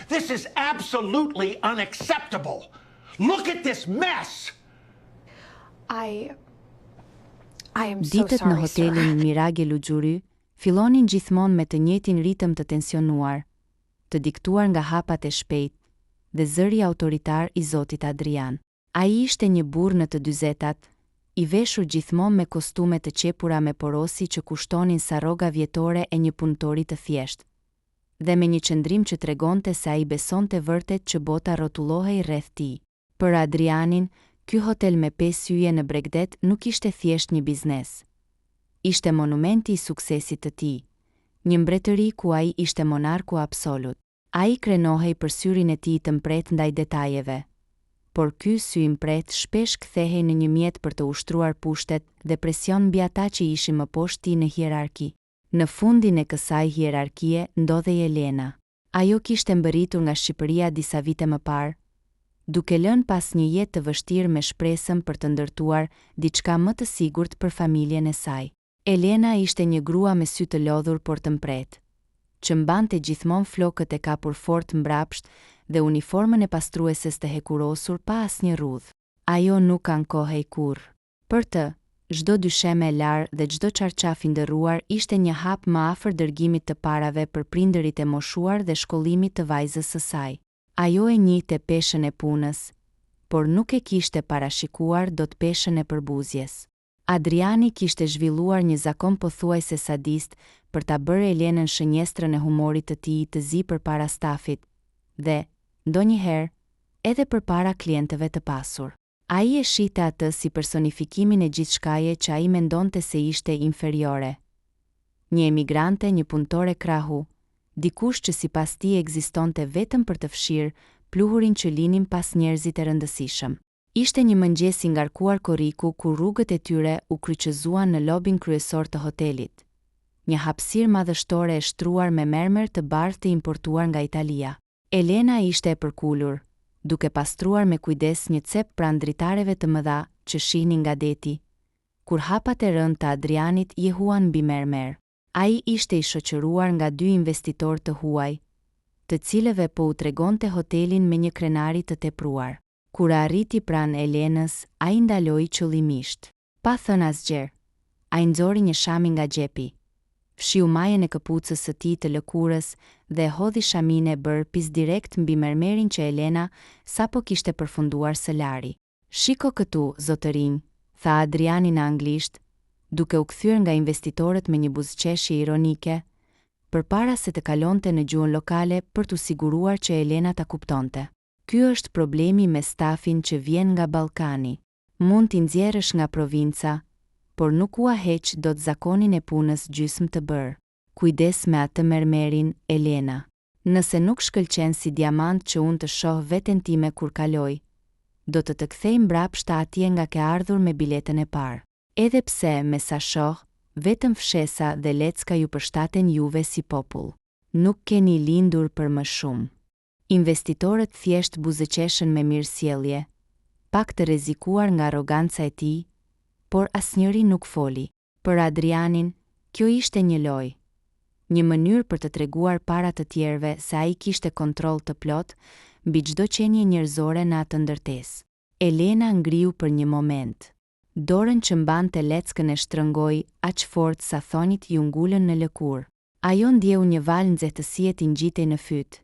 This is absolutely unacceptable. Look at this mess. I am so Ditët në sorry, sir. hotelin Mirage Luxury fillonin gjithmonë me të njëjtin ritëm të tensionuar, të diktuar nga hapat e shpejt dhe zëri autoritar i zotit Adrian. Ai ishte një burr në të 40-tat, i veshur gjithmonë me kostume të qepura me porosi që kushtonin sa rroga vjetore e një punëtori të thjeshtë, dhe me një qëndrim që tregonte se ai besonte vërtet që bota rrotullohej rreth tij. Për Adrianin, ky hotel me 5 yje në Bregdet nuk ishte thjesht një biznes. Ishte monumenti i suksesit të tij, një mbretëri ku ai ishte monarku absolut. Ai krenohej për syrin e tij të mpret ndaj detajeve, por ky sy i mpret shpesh kthehej në një mjet për të ushtruar pushtet dhe presion mbi ata që ishin më poshtë tij në hierarki. Në fundin e kësaj hierarkie ndodhej Elena. Ajo kishte mbërritur nga Shqipëria disa vite më parë, duke lënë pas një jetë të vështirë me shpresën për të ndërtuar diçka më të sigurt për familjen e saj. Elena ishte një grua me sy të lodhur por të mpret, që mbante gjithmonë flokët e kapur fort mbrapsht dhe uniformën e pastrueses të hekurosur pa asnjë rrudh. Ajo nuk ankohej kurrë. Për të, çdo dysheme e larë dhe çdo çarçaf i ndërruar ishte një hap më afër dërgimit të parave për prindërit e moshuar dhe shkollimit të vajzës së saj. Ajo e njihte peshën e punës, por nuk e kishte parashikuar dot peshën e përbuzjes. Adriani kishte zhvilluar një zakon pothuajse sadist për ta bërë Elenën shënjestrën e humorit të tij të zi përpara stafit dhe, ndonjëherë, edhe përpara klientëve të pasur. Ai e shihte atë si personifikimin e gjithçkaje që ai mendonte se ishte inferiore. Një emigrante, një punëtore krahu, dikush që sipas tij ekzistonte vetëm për të fshirë pluhurin që linin pas njerëzit e rëndësishëm. Ishte një mëngjes i ngarkuar korriku ku rrugët e tyre u kryqëzuan në lobin kryesor të hotelit. Një hapësirë madhështore e shtruar me mermer të bardhë të importuar nga Italia. Elena ishte e përkulur, duke pastruar me kujdes një cep pranë dritareve të mëdha që shihnin nga deti, kur hapat e rënd të Adrianit jehuan mbi mermer. Ai ishte i shoqëruar nga 2 investitorë të huaj, të cilëve po u tregonte hotelin me një krenari të tepruar. Kur arriti pranë Elenës, ai ndaloi qëllimisht. Pa thënë asgjë, ai nxori një shami nga xhepi, fshiu majën e këpucës së tij të lëkurës dhe hodhi shamin e bërë direkt mbi mermerin që Elena sapo kishte përfunduar së lari. "Shiko këtu, zotërinj," tha Adriani në anglisht, duke u kthyer nga investitorët me një buzëqeshje ironike, përpara se të kalonte në gjuhën lokale për t'u siguruar që Elena ta kuptonte. "Ky është problemi me stafin që vjen nga Ballkani. Mund t'i nxjerrësh nga provinca, por nuk ua heq dot zakonin e punës gjysmë të bërë. Kujdes me atë mermerin, Elena. Nëse nuk shkëlqen si diamant që unë të shoh veten time kur kaloj, do të kthej mbrapsht atje nga ke ardhur me biletën e parë. Edhe pse me sa shoh, vetëm fshesa dhe lecka ju përshtaten juve si popull. Nuk keni lindur për më shumë." Investitorët thjesht buzëqeshën me mirësjellje, pak të rrezikuar nga arroganca e tij, por asnjëri nuk foli. Për Adrianin, kjo ishte një lojë, një mënyrë për të treguar para të tjerëve se ai kishte kontroll të plot mbi çdo qenie njerëzore në atë ndërtesë. Elena ngriu për një moment. Dorën që mbante leckën e shtrëngoi aq fort sa thonjit ju ngulën në lëkurë. Ajo ndjeu një val nxehtësie të ngjitej në fyt,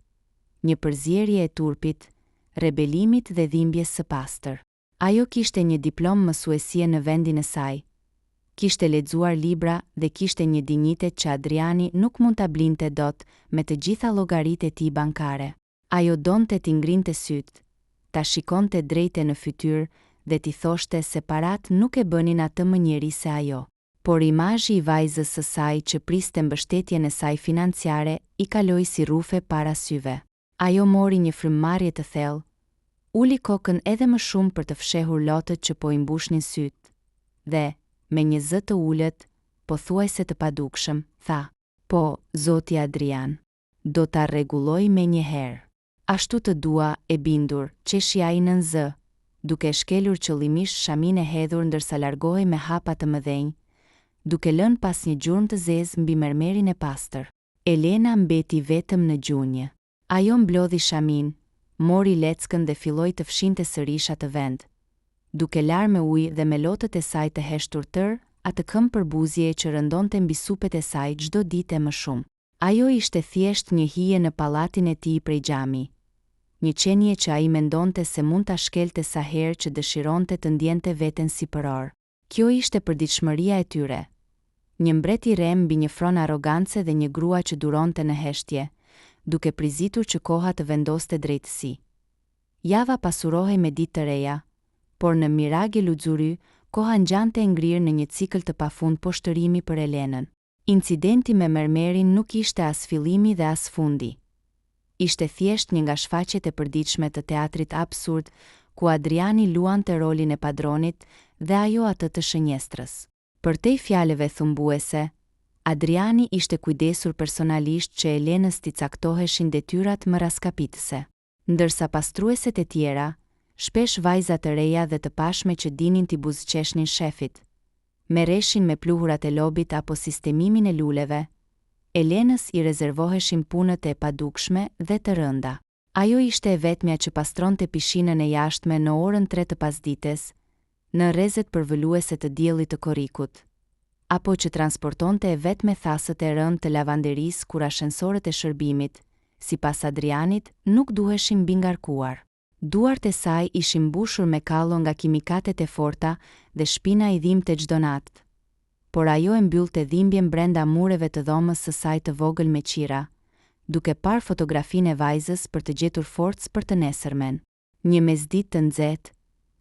një përzierje e turpit, rebelimit dhe dhimbjes së pastër. Ajo kishte një diplomë mësuesie në vendin e saj, kishte lexuar libra dhe kishte një dinjitet që Adriani nuk mund ta blinte dot me të gjitha llogaritë e tij bankare. Ajo donte t'i ngrinte syt, ta shikonte drejte në fytyrë dhe t'i thoshte se parat nuk e bënin atë më njeri se ajo. Por imazhi i vajzës së saj që priste mbështetjen e saj financiare i kaloi si rrufe para syve. Ajo mori një frymëmarrje të thellë, uli kokën edhe më shumë për të fshehur lotët që po i mbushnin syt, dhe, me një zë të ulët, pothuajse të padukshëm, tha: "Po, zoti Adrian, do ta rregulloj me një herë." "Ashtu të dua," e bindur, qeshi ai nën zë, duke shkelur qëllimisht shamin e hedhur ndërsa largohej me hapa të mëdhenj, duke lënë pas një gjurmë të zezë mbi mermerin e pastër. Elena mbeti vetëm në gjunjë. Ajo mblodhi shamin, mori leckën dhe filloi të fshinte sërish atë vend, duke larë me ujë dhe me lotët e saj të heshtur tër, atë këmbë përbuzje që rëndonte mbi supet e saj çdo ditë më shumë. Ajo ishte thjesht një hije në pallatin e tij prej xhami. Një qenie që ai mendonte se mund ta shkelte sa herë që dëshironte të ndjente veten si përor. Kjo ishte përditshmëria e tyre. Një mbret I rem mbi një fron arrogance dhe një grua që duronte në heshtje, duke prizitur që koha të vendoste drejtësi. Java pasurohej me ditë të reja, por në Mirage Luxury, koha ngjante e ngrirë në një cikël të pafund poshtërimi për Elenën. Incidenti me mermerin nuk ishte as fillimi dhe as fundi. Ishte thjesht një nga shfaqjet e përditshme të teatrit absurd, ku Adriani luante rolin e padronit dhe ajo atë të shënjestrës. Përtej fjalëve thumbuese, Adriani ishte kujdesur personalisht që Elenës t'i caktoheshin detyrat më raskapitëse. Ndërsa pastrueset e tjera, shpesh vajza të reja dhe të pashme që dinin t'i buzëqeshnin shefit, merreshin me pluhurat e lobit apo sistemimin e luleve, Elenës I rezervoheshin punët e padukshme dhe të rënda. Ajo ishte e vetmja që pastronte pishinën e jashtme në orën 3 të pasdites, në rrezet përvëluese të diellit të korrikut, apo që transportonte e vetme thasët e rënd të lavanderisë kur ashensorët e shërbimit, sipas Adrianit, nuk duheshin mbi ngarkuar. Duart e saj ishin mbushur me kallo nga kimikatet e forta dhe shpina I dhimbte çdo natë. Por ajo e mbyllte dhimbjen brenda mureve të dhomës së saj të vogël me qira, duke parë fotografinë e vajzës për të gjetur forcë për të nesërmen. Një mesditë të nxehtë,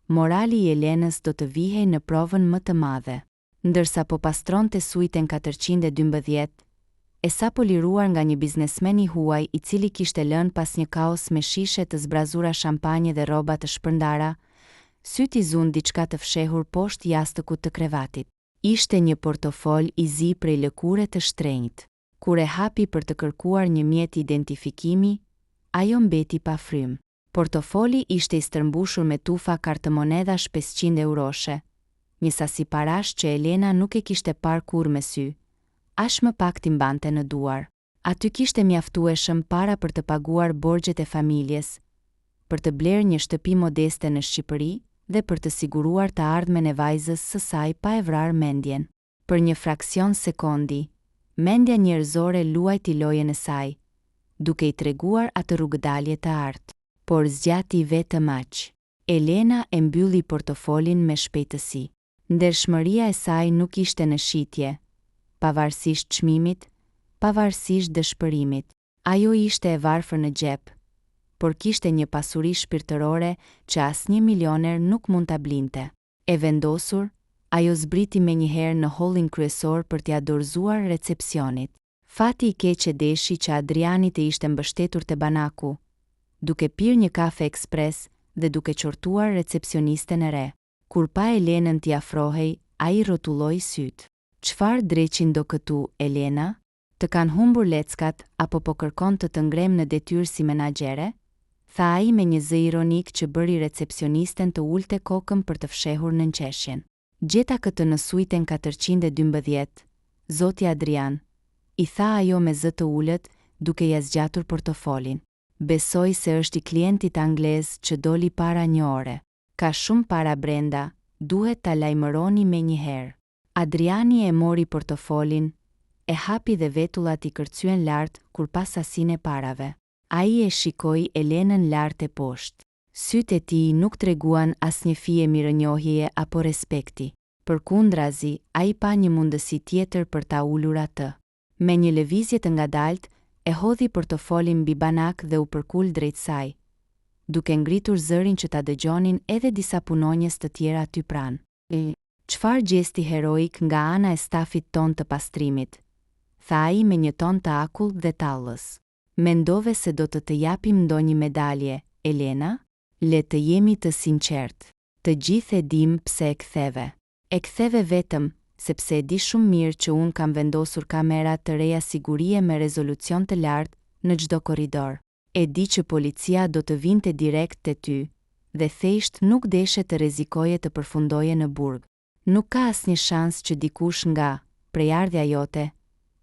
morali I Elenës do të vihej në provën më të madhe. Ndërsa po pastronte suiten 412, e sapo liruar nga një biznesmen I huaj I cili kishte lënë pas një kaos me shishe të zbrazura shampanje dhe rroba të shpërndara, syti zun diçka të fshehur poshtë jastëkut të krevatit. Ishte një portofol I zi prej lëkure të shtrenjtë. Kur e hapi për të kërkuar një mjet identifikimi, ajo mbeti pa frym. Portofoli ishte I stërmbushur me tufa kartëmonedash 500 euroshe, një sasi parash që Elena nuk e kishte parë kur me sy, aq më pak t'i mbante në duar. Aty kishte mjaftueshëm para për të paguar borxhet e familjes, për të blerë një shtëpi modeste në Shqipëri dhe për të siguruar të ardhmen e vajzës së saj pa e vrarë mendjen. Për një fraksion sekondi, mendja njerëzore luajti lojën e saj, duke I treguar atë rrugëdalje të artë, por zgjati vetëm aq. Elena e mbylli portofolin me shpejtësi. Ndershmëria e saj nuk ishte në shitje, pavarësisht çmimit, pavarësisht dëshpërimit. Ajo ishte e varfër në xhep, por kishte një pasuri shpirtërore që asnjë milioner nuk mund ta blinte. E vendosur, ajo zbriti menjëherë në hallin kryesor për t'ia dorëzuar recepcionit. Fati I keq e deshi që Adriani të ishte mbështetur te banaku, duke pirë një kafe ekspres dhe duke qortuar recepcionisten e re. Kur pa Elenën t'i afrohej, ai rrotulloi syt. Çfarë dreqin do këtu, Elena? Të kanë humbur leckat apo po kërkon të ngrem në detyrë si menaxhere? Tha ai me një zë ironik që bëri recepcionisten të ulte kokën për të fshehur nënqeshjen. Gjeta këtë në suiten 412, zoti Adrian, I tha ajo me zë të ulët, duke ja zgjatur portofolin. Besoj se është I klientit anglez që doli para një ore. Ka shumë para brenda, duhet ta lajmëroni menjëherë. Adriani e mori portofolin, e hapi dhe vetullat I kërcyen lart kur pas sasinë e parave. Ai e shikoi Elenën lart e poshtë. Sytë e tij nuk treguan asnjë fije mirënjohjeje apo respekti. Përkundrazi, ai pa një mundësi tjetër për ta ulur atë. Me një lëvizje të ngadalt, e hodhi portofolin mbi banak dhe u përkul drejt saj, duke ngritur zërin që ta dëgjonin edhe disa punonjës të tjera aty pranë. Çfarë gjesti heroik nga ana e stafit ton të pastrimit, tha ai me një ton të akull dhe tallës. Mendove se do të japim ndonjë medalje, Elena? Le të jemi të sinqert. Të gjithë e dim pse e ktheve. E ktheve vetëm sepse e di shumë mirë që unë kam vendosur kamera të reja sigurie me rezolucion të lartë në çdo korridor. E di që policia do të vinte direkt te ty dhe thjesht nuk deshe të rrezikoje të përfundoje në burg. Nuk ka asnjë shans që dikush nga prejardhja jote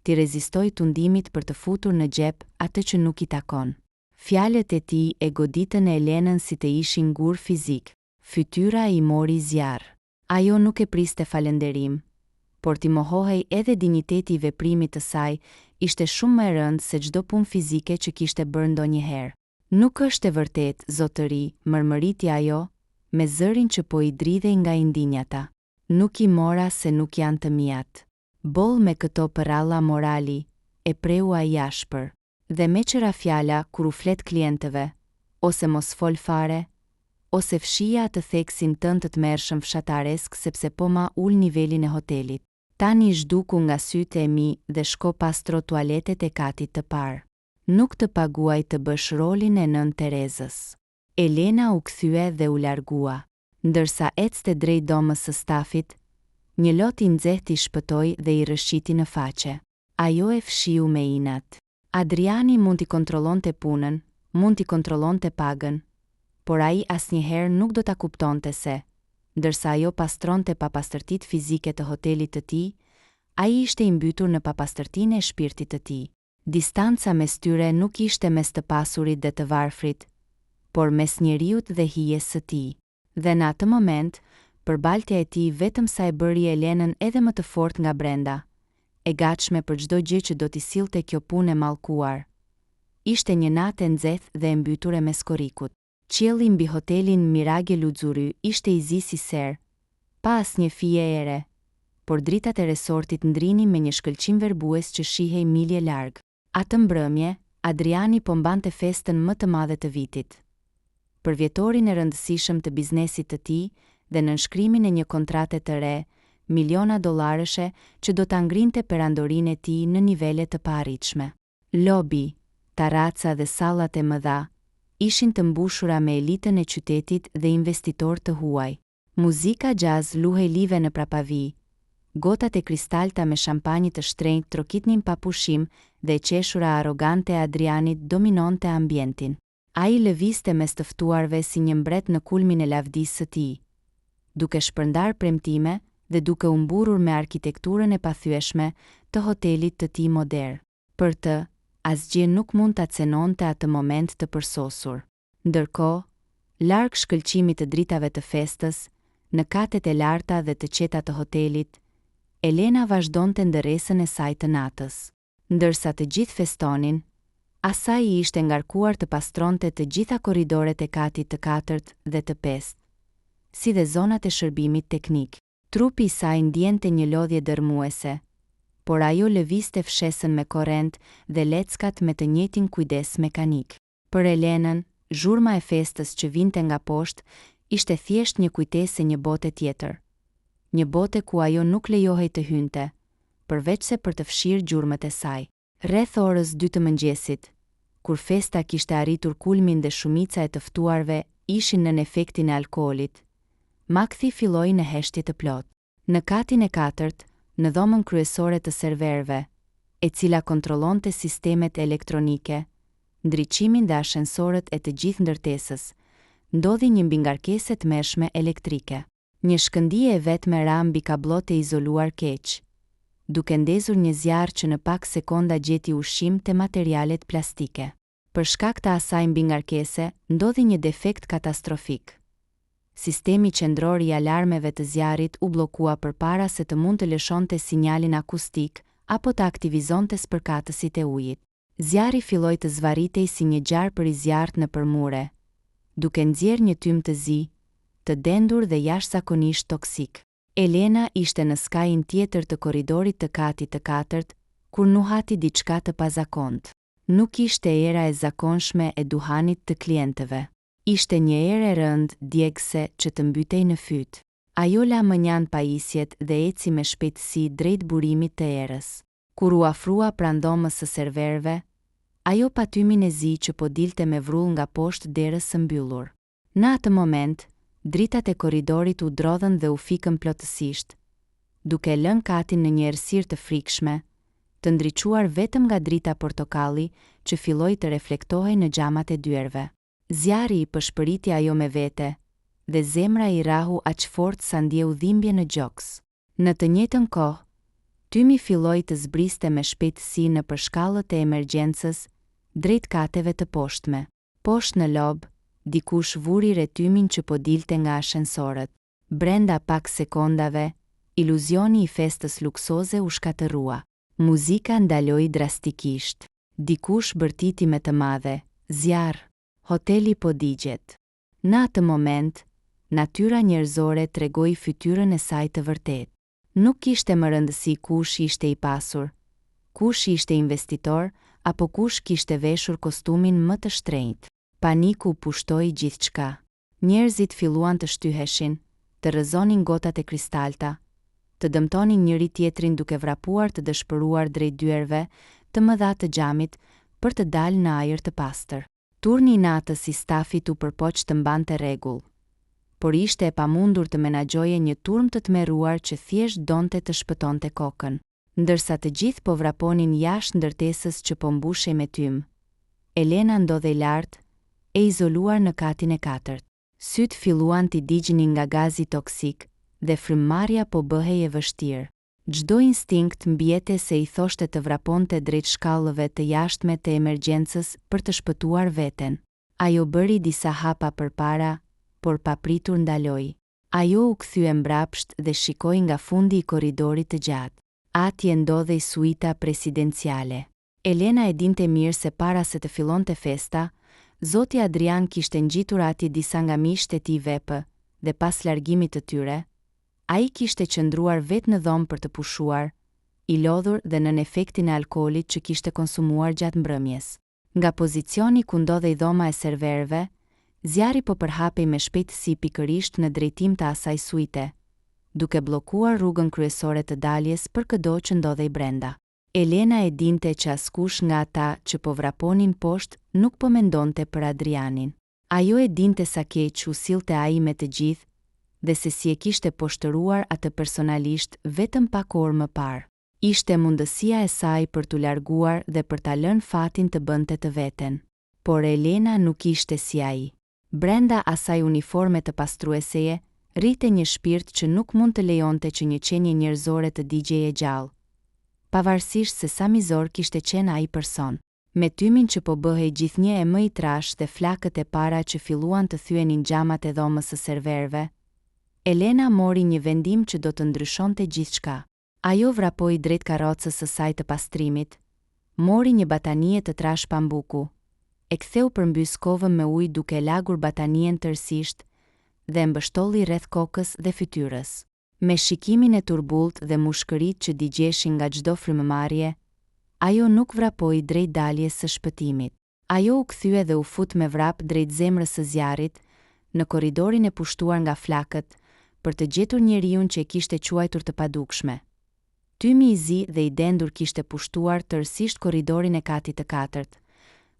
t'i rezistoj tundimit për të futur në xhep atë që nuk I takon. Fjalët e tij e goditën Elenën si të ishin gur fizik. Fytyra i mori zjarr. Ajo nuk e priste falënderim, por t'i mohohej edhe dinjiteti i veprimit të saj ishte shumë më e rëndë se çdo punë fizike që kishte bërë ndonjëherë. Nuk është e vërtet, zotëri, mërmëriti ajo, me zërin që po i dridhej nga indinjata. Nuk i mora se nuk janë të mijat. Boll me këto përralla morali, e preu ai ashpër. Dhe me qëra fjala kur u flet klientëve, ose mos fol fare, ose fshija të theksin tënd të tmerrshëm fshataresk sepse po ma ul nivelin e hotelit. Tani zhduku nga sytë e mi dhe shko pastro tualetet e katit të parë. Nuk të paguaj të bësh rolin e nën Terezës. Elena u kthye dhe u largua. Ndërsa ecte drejt domës së stafit, një lot i nxehtë i shpëtoi dhe i rrëshqiti në faqe. Ajo e fshiu me inat. Adriani mund t'i kontrollonte punën, mund t'i kontrollonte pagën, por ai asnjëherë nuk do ta kuptonte se, ndërsa ajo pastronte papastërtitë fizike të hotelit të tij, ai ishte i mbytur në papastërtinë e shpirtit të tij. Distanca mes tyre nuk ishte mes të pasurit dhe të varfrit, por mes njeriut dhe hijes së tij. Dhe në atë moment, përbaltja e tij vetëm sa e bëri Elenën edhe më të fortë nga brenda, e gatshme për çdo gjë që do t'i sillte kjo punë e mallkuar. Ishte një natë e nxehtë dhe e mbytur e meskorikut. Qielli mbi hotelin Mirage Luxury ishte i zi si ser, pa asnjë fije ere, por dritat e resortit ndrinin me një shkëlqim verbues që shihej milje larg. Atë mbrëmje, Adriani po mbante festën më të madhe të vitit. Për vjetorin e rëndësishëm të biznesit të tij dhe nënshkrimin e një kontrate të re, miliona dollarëshe që do ta ngrinte perandorinë e tij në nivele të paarritshme. Lobi, terraca dhe sallat e mëdha ishin të mbushura me elitën e qytetit dhe investitorë të huaj. Muzika jazz luhej live në prapavi. Gotat e kristalta me shampanjë të shtrenjtë trokitnin pa pushim dhe e qeshura arrogante e Adrianit dominonte ambientin. Ai lëvizte mes të ftuarve si një mbret në kulmin e lavdisë së tij, duke shpërndar premtime dhe duke u mburur me arkitekturën e pathyeshme të hotelit të tij modern. Për të, asgjë nuk mund ta cenonte atë moment të përsosur. Ndërkohë, larg shkëlqimit të dritave të festës, në katet e larta dhe të qeta të hotelit, Elena vazhdonte ndërresën e saj të natës. Ndërsa të gjithë festonin, asaj i ishte ngarkuar të pastronte të gjitha korridoret e katit të 4 dhe të 5, si dhe zonat e shërbimit teknik. Trupi i saj ndjente një lodhje dërmuese, por ajo lëvizte fshesën me korrent dhe leckat me të njëjtin kujdes mekanik. Për Elenën, zhurma e festës që vinte nga poshtë ishte thjesht një kujtesë e një bote tjetër. Një bote ku ajo nuk lejohej të hynte, përveç se për të fshirë gjurmët e saj. Rreth orës 2 të mëngjesit, kur festa kishte arritur kulmin dhe shumica e të ftuarve ishin nën efektin e alkoolit, Makthi filloi në heshtje të plot. Në katin e 4, në dhomën kryesore të serverëve, e cila kontrollonte sistemet elektronike, ndriçimin dhe ashensorët e të gjithë ndërtesës, ndodhi një mbingarkesë të mëshme elektrike. Një shkëndije e vetme ra mbi kablot e izoluar keq, duke ndezur një zjarr që në pak sekonda gjeti ushqim te materialet plastike. Për shkak të asaj mbingarkese, ndodhi një defekt katastrofik. Sistemi qendror i alarmeve të zjarrit u bllokua përpara se të mund të lëshonte sinjalin akustik apo të aktivizonte spërkatësit e ujit. Zjarri filloi të zvarritej si një gjarë për i zjarrt në përmure, duke nxjerrë një tym të zi, të dendur dhe jashtëzakonisht toksik. Elena ishte në skajin tjetër të korridorit të katit të 4, kur nuhati diçka të pazakontë. Nuk ishte era e zakonshme e duhanit të klientëve. Ishte një erë e rëndë djegëse që të mbytej në fyt. Ajo la mënjan pajisjet dhe eci me shpejtësi drejt burimit të erës. Kur u afrua pranë dhomës së serverëve, ajo pa tymin e zi që po dilte me vrull nga poshtë derës së mbyllur. Në atë moment, dritat e korridorit u drodhën dhe u fikën plotësisht, duke lënë katin në një errësirë të frikshme, të ndriçuar vetëm nga drita portokalli që filloi të reflektohej në xhamat e dyerve. Zjarri i pëshpëriti ajo me vete, dhe zemra i rahu aq fort sa ndjeu dhimbje në gjoks. Në të njëjtën kohë, tymi filloi të zbriste me shpejtësi në përshkallët e emergjencës drejt kateve të poshtme. Poshtë në lob, dikush vuri rrethymin që po dilte nga ashensorët. Brenda pak sekondave, iluzioni i festës luksoze u shkatërrua. Muzika ndaloi drastikisht. Dikush bërtiti me të madhe, zjarr, hoteli po digjet. Në atë moment, natyra njerëzore tregoi fytyrën e saj të vërtetë. Nuk kishte më rëndësi kush ishte i pasur, kush ishte investitor, apo kush kishte veshur kostumin më të shtrenjtë. Paniku pushtoi gjithçka. Njerëzit filluan të shtyheshin, të rrëzonin gotat e kristalta, të dëmtonin njëri tjetrin duke vrapuar të dëshpëruar drejt dyerve të mëdha të xhamit për të dalë në ajër të pastër. Turni i natës i stafit u përpoq të mbante rregull, por ishte e pamundur të menaxhoje një turm të tmerruar që thjesht donte të shpëtonte kokën, ndërsa të gjithë po vraponin jashtë ndërtesës që po mbushej me tym. Elena ndodhej lart, e izoluar në katin e 4. Syt filluan t'i digjnin nga gazi toksik dhe frymëmarrja po bëhej e vështirë. Çdo instinkt mbjete se i thoshte të vraponte drejt shkallëve të jashtme të emergjencës për të shpëtuar veten. Ajo bëri disa hapa përpara, por papritur ndaloi. Ajo u kthye mbrapsht dhe shikoi nga fundi i korridorit të gjatë. Atje ndodhej suita presidenciale. Elena e dinte mirë se para se të fillonte festa, Zoti Adrian kishte ngjitur atje disa nga miqtë e tij VP, dhe pas largimit të tyre, ai kishte qëndruar vetë në dhomë për të pushuar, i lodhur dhe nën efektin e alkoolit që kishte konsumuar gjatë mbrëmjes. Nga pozicioni ku ndodhej dhoma e serverëve, zjarri po përhapej me shpejtësi pikërisht në drejtim të asaj suite, duke bllokuar rrugën kryesore të daljes për çdo që ndodhej brenda. Elena e dinte që askush nga ata që po vraponin poshtë nuk po mendonte për Adrianin. Ajo e dinte sa keq u sillte ai me të gjithë dhe se si e kishte poshtëruar atë personalisht vetëm pak orë më parë. Ishte mundësia e saj për t'u larguar dhe për ta lënë fatin të bënte të veten. Por Elena nuk ishte si ai. Brenda asaj uniforme të pastrueseje, rrite një shpirt që nuk mund të lejonte që një qenie njerëzore të digjeje gjallë, pavarësisht se sa mizor kishte qenë ai person. Me tymin që po bëhej gjithnjë e më i trash dhe flakët e para që filluan të thyenin xhamat e dhomës së serverëve, Elena mori një vendim që do të ndryshonte gjithçka. Ajo vrapoi drejt karrocës së saj të pastrimit, mori një batanie të trash pambuku, e ktheu përmbys kovën me ujë duke lagur batanien tërësisht dhe mbështolli rreth kokës dhe fytyrës. Me shikimin e turbullt dhe mushkërit që digjeshin nga çdo frymëmarrje, ajo nuk vrapoi drejt daljes së shpëtimit. Ajo u kthye dhe u fut me vrap drejt zemrës së zjarrit, në korridorin e pushtuar nga flakët, për të gjetur njeriun që e kishte quajtur të padukshme. Tymi i zi dhe i dendur kishte pushtuar tërësisht korridorin e katit të 4,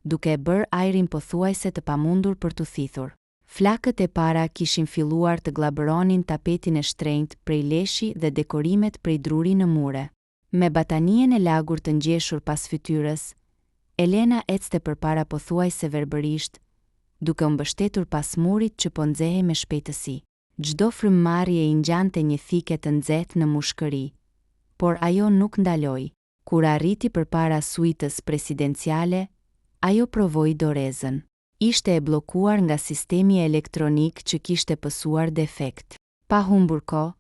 duke e bërë ajrin pothuajse të pamundur për t'u thithur. Flakët e para kishin filluar të glabëronin tapetin e shtrenjtë prej leshi dhe dekorimet prej druri në mure. Me batanien e lagur të ngjeshur pas fytyrës, Elena ecte përpara pothuajse verbërisht, duke u mbështetur pas murit që po nxehej me shpejtësi. Çdo frymëmarrje i ngjante një thike të nxehtë në mushkëri, por ajo nuk ndaloi. Kur arriti përpara suitës presidenciale, ajo provoi dorezën. Ishte e bllokuar nga sistemi elektronik që kishte pësuar defekt. Pa humbur kohë,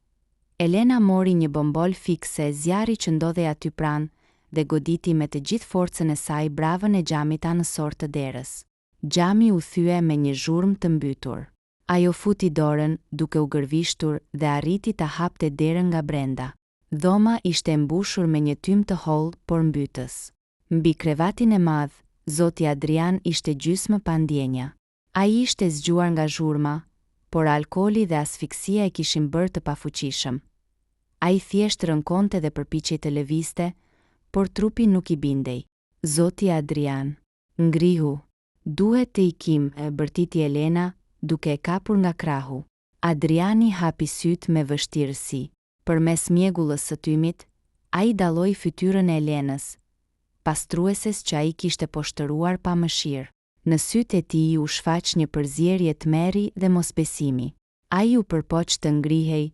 Elena mori një bombol fikse zjarri që ndodhej aty pranë dhe goditi me të gjithë forcën e saj bravën e xhamit anësor të derës. Xhami u thye me një zhurmë të mbytur. Ajo futi dorën duke u gërvishtur dhe arriti ta hapte derën nga brenda. Dhoma ishte mbushur me një tym të hollë por mbytës. Mbi krevatin e madh, Zoti Adrian ishte gjysmë pa ndjenja. Ai ishte zgjuar nga zhurma, por alkooli dhe asfiksia e kishin bërë të pafuqishëm. Ai thjesht rënkonte dhe përpiqej të lëvizte, por trupi nuk i bindej. Zoti Adrian, ngrihu. Duhet të ikim, e bërtiti Elena, duke e kapur nga krahu. Adriani hapi syt me vështirësi. Përmes mjegullës së tymit, ai dalloi fytyrën e Elenës, pastrueses që ai kishte poshtëruar pa mëshirë. Në sytë e tij u shfaq një përzierje tmerri dhe mosbesimi. Ai u përpoq të ngrihej,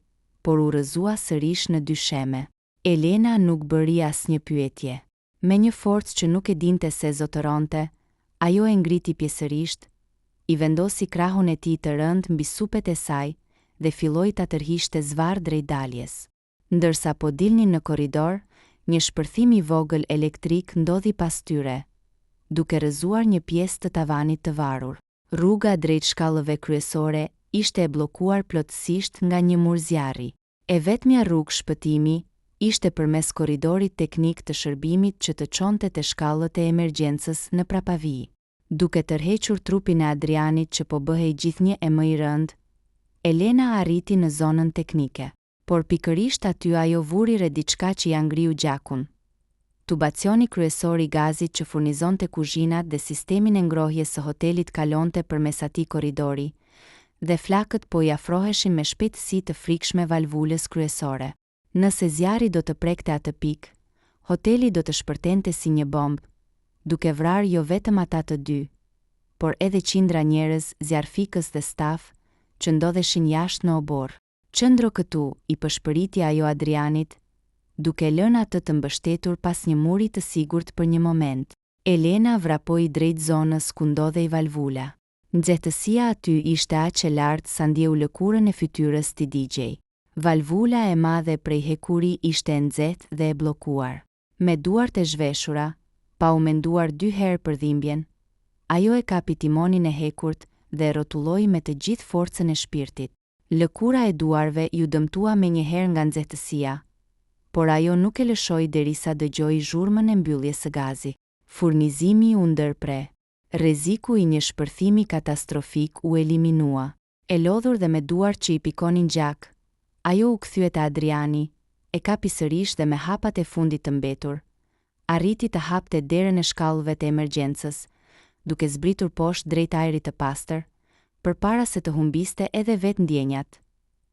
por u rrëzua sërish në dysheme. Elena nuk bëri asnjë pyetje. Me një forcë që nuk e dinte se zotëronte, Ajo e ngriti pjesërisht, i vendosi krahun e tij të rënd mbi supet e saj dhe filloi ta tërhiqte zvarr drejt daljes. Ndërsa po dilnin në korridor, një shpërthim i vogël elektrik ndodhi pas tyre, duke rrëzuar një pjesë të tavanit të varur. Rruga drejt shkallëve kryesore ishte e bllokuar plotësisht nga një mur zjarri. E vetmja rrugë shpëtimi ishte përmes korridorit teknik të shërbimit që të çonte te shkallët e emergjencës në prapavi. Duke tërhequr trupin e Adrianit që po bëhej gjithnjë e më i rënd, Elena arriti në zonën teknike. Por pikërisht aty ajo vuri re diçka që ja ngriu gjakun. Tubacioni kryesor i gazit që furnizonte kuzhinat dhe sistemin e ngrohjes së hotelit kalonte përmes atij korridori, dhe flakët po i afroheshin me shpejtësi të frikshme valvulës kryesore. Nëse zjarri do të prekte atë pikë, hoteli do të shpërtente si një bombë, duke vrarë jo vetëm ata të dy, por edhe qindra njerëz, zjarfikës dhe staf, që ndodheshin jashtë në obor. Qëndro këtu, i pëshpëriti ajo Adrianit, duke lënë atë të mbështetur pas një muri të sigurt për një moment. Elena vrapoi drejt zonës ku ndodhej valvula. Nxehtësia aty ishte aq e lartë sa ndjeu lëkurën e fytyrës të DJ. Valvula e madhe prej hekuri ishte e nxehtë dhe e bllokuar. Me duart e zhveshura, pa u menduar 2 herë për dhimbjen, ajo e kapi timonin e hekurt dhe rrotulloi me të gjithë forcën e shpirtit. Lëkura e duarve ju dëmtua me një herë nga nxehtësia, por ajo nuk e lëshoi derisa dëgjoi zhurmën e mbylljes së gazit. Furnizimi u ndërpre. Rreziku i një shpërthimi katastrofik u eliminua. E lodhur dhe me duart që i pikonin gjak, ajo u kthye te Adriani, e kapi sërish dhe me hapat e fundit të mbetur, arriti të hapte derën e shkallëve të emergjencës, duke zbritur poshtë drejt ajrit të pastër, përpara se të humbiste edhe vetë ndjenjat.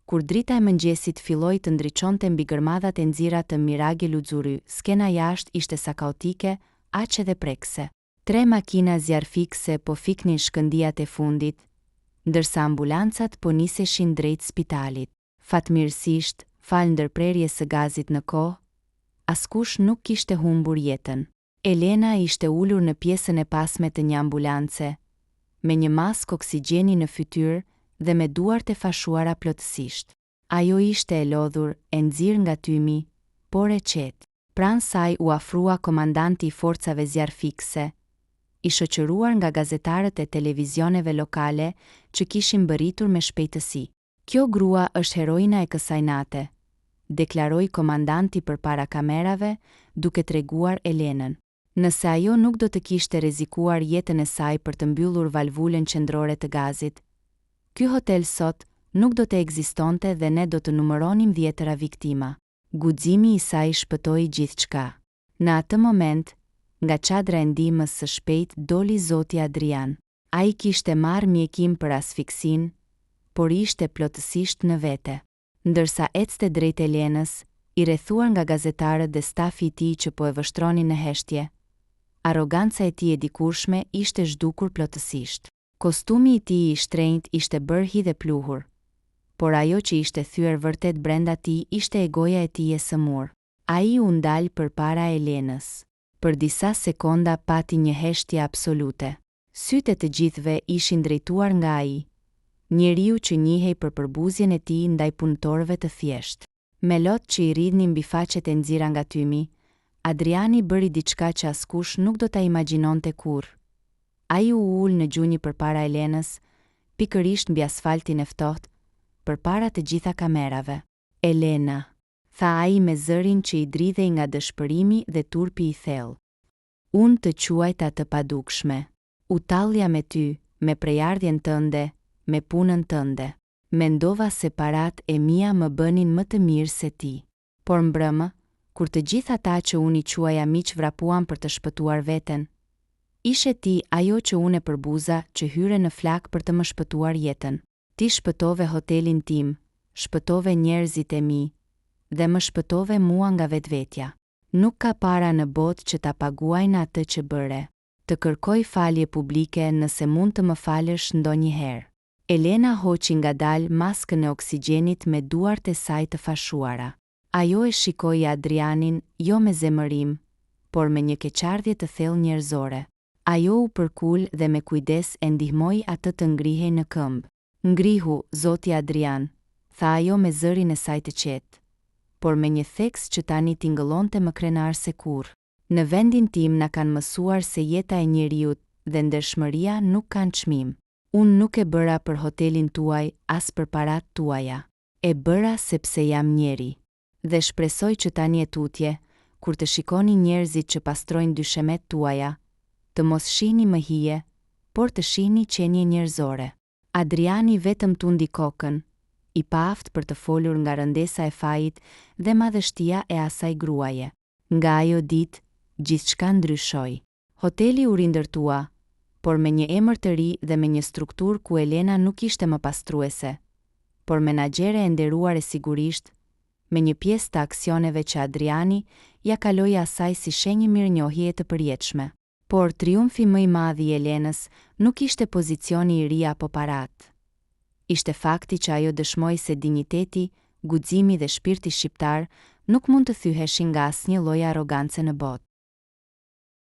Kur drita e mëngjesit filloi të ndriçonte mbi gërmadhat e nxirra të Mirage Luxury, skena jashtë ishte sa kaotike, aq edhe prekse. 3 makina zjarfikse po fiknin shkëndijat e fundit, ndërsa ambulancat po niseshin drejt spitalit. Fatmirësisht, fal ndërprerjes së gazit në kohë, askush nuk kishte humbur jetën. Elena ishte ulur në pjesën e pasme të një ambulance, me një maskë oksigjeni në fytyrë dhe me duart e fashuara plotësisht. Ajo ishte e lodhur, e nxirr nga tymi, por e qetë. Pranë saj u afrua komandanti i forcave zjarfikse, i shoqëruar nga gazetarët e televizioneve lokale që kishin mbërritur me shpejtësi. Kjo grua është heroina e kësaj nate, deklaroi komandanti përpara kamerave, duke treguar Elenën. Nëse ajo nuk do të kishte rrezikuar jetën e saj për të mbyllur valvulën qendrore të gazit, ky hotel sot nuk do të ekzistonte dhe ne do të numëronim dhjetëra viktima. Guximi i saj shpëtoi gjithçka. Në atë moment, nga çadra e ndihmës së shpejt doli zoti Adrian. Ai kishte marrë mjekim për asfiksin, por ishte plotësisht në vete. Ndërsa ecte drejt Elenës, i rrethuar nga gazetarët dhe stafi i tij që po e vështronin në heshtje, arroganca e tij e dikurshme ishte zhdukur plotësisht. Kostumi i tij i shtrenjtë ishte bërhi dhe pluhur, por ajo që ishte thyer vërtet brenda tij ishte egoja e tij e sëmur. Ai u ndal përpara Elenës. Për disa sekonda pati një heshtje absolute. Sytë e të gjithëve ishin drejtuar nga ai, njeriu që njihej për përbuzjen e tij ndaj punëtorëve të thjeshtë. Me lot që i rridhnin mbi faqet e nxira nga tymi, Adriani bëri diçka që askush nuk do ta imagjinonte kurrë. Ai u ul në gjunjë përpara Elenës, pikërisht mbi asfaltin e ftohtë, përpara të gjitha kamerave. Elena, tha ai me zërin që i dridhej nga dëshpërimi dhe turpi i thellë. Unë të quajta të padukshme. U tallja me ty, me prejardhjen tënde, me punën tënde. Mendova se parat e mia më bënin më të mirë se ti. Por mbrëmë, kur të gjithë ata që unë i quaja miq vrapuan për të shpëtuar veten, ishe ti ajo që unë e përbuza që hyre në flak për të më shpëtuar jetën. Ti shpëtove hotelin tim, shpëtove njerëzit e mi, dhe më shpëtove mua nga vetvetja. Nuk ka para në botë që ta paguajnë atë që bëre. Të kërkoj falje publike nëse mund të më falësh ndonjëherë. Elena hoqi ngadalë maskën e oksigjenit me duart e saj të fashuara. Ajo e shikoi Adrianin jo me zemërim, por me një keqardhje të thellë njerëzore. Ajo u përkul dhe me kujdes e ndihmoi atë të ngrihej në këmbë. Ngrihu, zoti Adrian, tha ajo me zërin e saj të qetë, por me një theks që tani tingëllonte më krenar se kurrë. Në vendin tim na kanë mësuar se jeta e njeriut dhe ndershmëria nuk kanë çmim. Unë nuk e bëra për hotelin tuaj as për parat tuaja. E bëra sepse jam njeri. Dhe shpresoj që tani e tutje, kur të shikoni njerëzit që pastrojnë dyshemet tuaja, të mos shihni më hije, por të shihni qenie njerëzore. Adriani vetëm tundi kokën, i paaft për të folur nga rëndesa e fajit dhe madhështia e asaj gruaje. Nga ajo ditë, gjithçka ndryshoi. Hoteli u rindërtua, por me një emër të ri dhe me një strukturë ku Elena nuk ishte më pastruese, por menaxhere e nderuar e sigurisht, me një pjesë të aksioneve që Adriani ja kaloi asaj si shenjë mirënjohje të përjetshme. Por triumfi më i madh i Elenës nuk ishte pozicioni i ri apo parat. Ishte fakti që ajo dëshmoi se dinjiteti, guximi dhe shpirti shqiptar nuk mund të thyheshin nga asnjë lloj arrogance në botë.